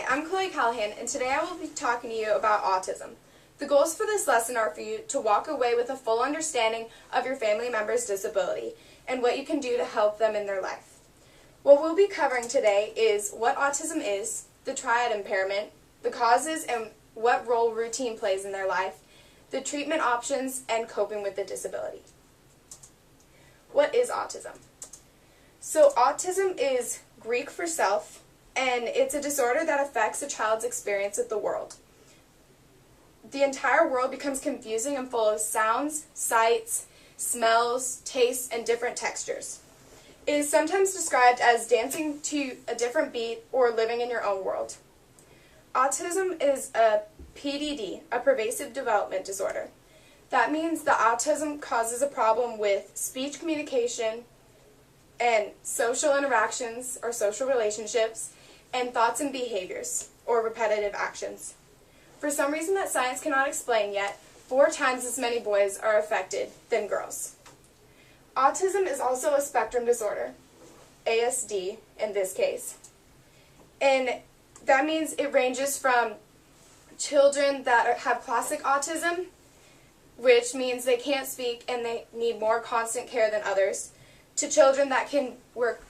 I'm Chloe Callahan, and today I will be talking to you about autism. The goals for this lesson are for you to walk away with a full understanding of your family member's disability and what you can do to help them in their life. What we'll be covering today is what autism is, the triad impairment, the causes and what role routine plays in their life, the treatment options, and coping with the disability. What is autism? So autism is Greek for self, and it's a disorder that affects a child's experience of the world. The entire world becomes confusing and full of sounds, sights, smells, tastes, and different textures. It is sometimes described as dancing to a different beat or living in your own world. Autism is a PDD, a pervasive development disorder. That means the autism causes a problem with speech communication and social interactions or social relationships, and thoughts and behaviors, or repetitive actions. For some reason that science cannot explain yet, 4 times as many boys are affected than girls. Autism is also a spectrum disorder, ASD in this case, and that means it ranges from children that have classic autism, which means they can't speak and they need more constant care than others, to children that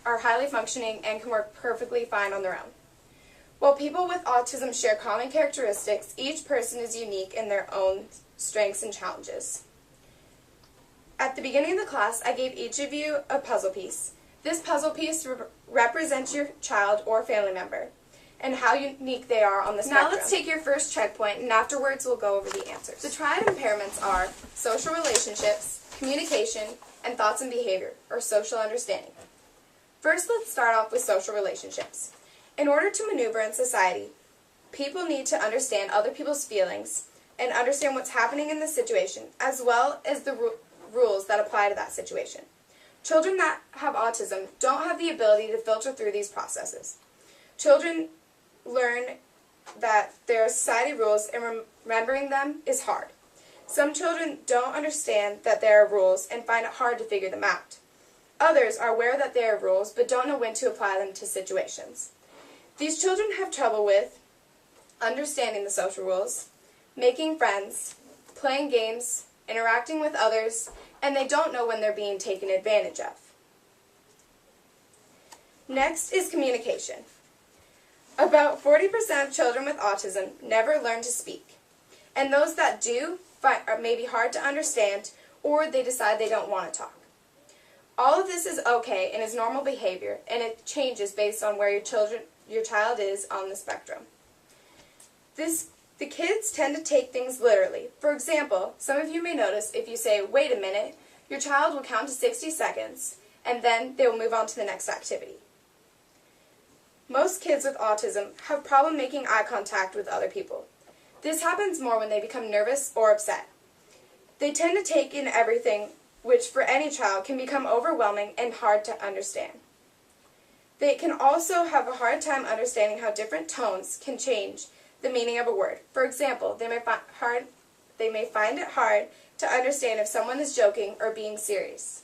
are highly functioning and can work perfectly fine on their own. While people with autism share common characteristics, each person is unique in their own strengths and challenges. At the beginning of the class, I gave each of you a puzzle piece. This puzzle piece represents your child or family member and how unique they are on the spectrum. Now let's take your first checkpoint, and afterwards we'll go over the answers. The triad impairments are social relationships, communication, and thoughts and behavior, or social understanding. First, let's start off with social relationships. In order to maneuver in society, people need to understand other people's feelings and understand what's happening in the situation, as well as the rules that apply to that situation. Children that have autism don't have the ability to filter through these processes. Children learn that there are society rules, and remembering them is hard. Some children don't understand that there are rules and find it hard to figure them out. Others are aware that there are rules but don't know when to apply them to situations. These children have trouble with understanding the social rules, making friends, playing games, interacting with others, and they don't know when they're being taken advantage of. Next is communication. About 40% of children with autism never learn to speak, and those that do may be hard to understand, or they decide they don't want to talk. All of this is okay and is normal behavior, and it changes based on where your child is on the spectrum. The kids tend to take things literally. For example, some of you may notice if you say, "Wait a minute," your child will count to 60 seconds, and then they will move on to the next activity. Most kids with autism have problem making eye contact with other people. This happens more when they become nervous or upset. They tend to take in everything, which for any child can become overwhelming and hard to understand. They can also have a hard time understanding how different tones can change the meaning of a word. For example, they may find it hard to understand if someone is joking or being serious.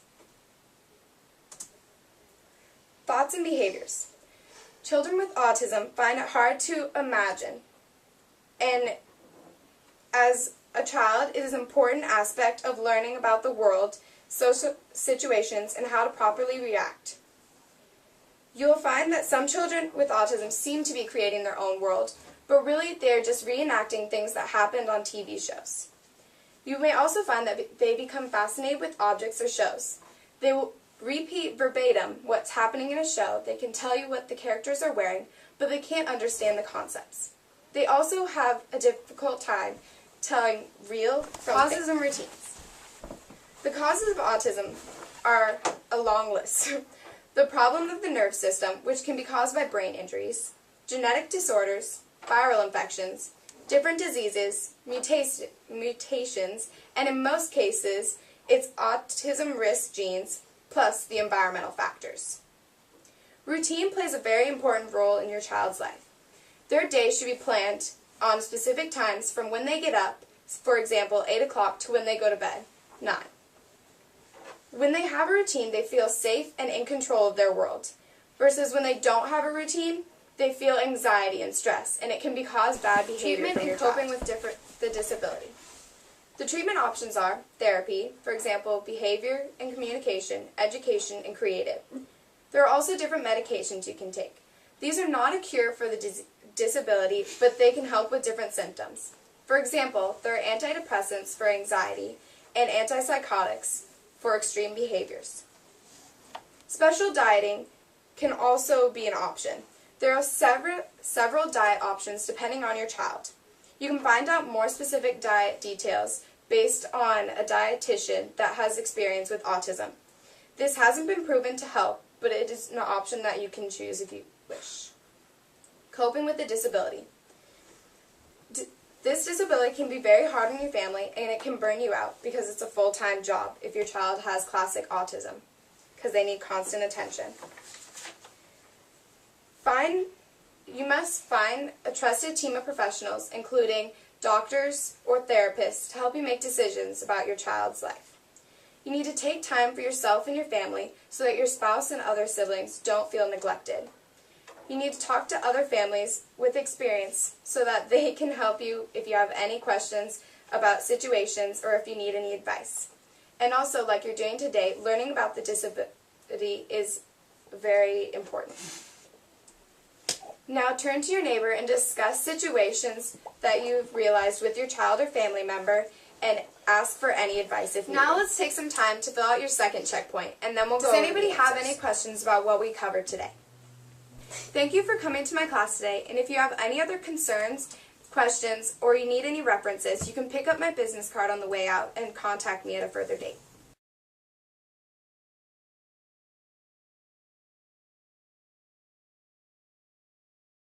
Thoughts and behaviors. Children with autism find it hard to imagine, and as a child, it is an important aspect of learning about the world, social situations, and how to properly react. You will find that some children with autism seem to be creating their own world, but really they are just reenacting things that happened on TV shows. You may also find that they become fascinated with objects or shows. They will repeat verbatim what's happening in a show. They can tell you what the characters are wearing, but they can't understand the concepts. They also have a difficult time telling real from causes and routines. The causes of autism are a long list. The problem of the nerve system, which can be caused by brain injuries, genetic disorders, viral infections, different diseases, mutations, and in most cases, it's autism risk genes plus the environmental factors. Routine plays a very important role in your child's life. Their day should be planned on specific times from when they get up, for example, 8 o'clock, to when they go to bed, 9. When they have a routine, they feel safe and in control of their world, versus when they don't have a routine, They feel anxiety and stress, and it can be cause bad behavior for your child. Treatment and coping with the disability. The treatment options are therapy, for example, behavior and communication, education, and creative. There are also different medications you can take. These are not a cure for the disability, but they can help with different symptoms. For example, there are antidepressants for anxiety and antipsychotics for extreme behaviors. Special dieting can also be an option. There are several diet options depending on your child. You can find out more specific diet details based on a dietitian that has experience with autism. This hasn't been proven to help, but it is an option that you can choose if you wish. Coping with the disability. This disability can be very hard on your family, and it can burn you out because it's a full-time job if your child has classic autism, because they need constant attention. You must find a trusted team of professionals, including doctors or therapists, to help you make decisions about your child's life. You need to take time for yourself and your family so that your spouse and other siblings don't feel neglected. You need to talk to other families with experience so that they can help you if you have any questions about situations or if you need any advice. And also, like you're doing today, learning about the disability is very important. Now turn to your neighbor and discuss situations that you've realized with your child or family member and ask for any advice if needed. Now let's take some time to fill out your second checkpoint, and then we'll go over the answers. Does anybody have any questions about what we covered today? Thank you for coming to my class today, and if you have any other concerns, questions, or you need any references, you can pick up my business card on the way out and contact me at a further date.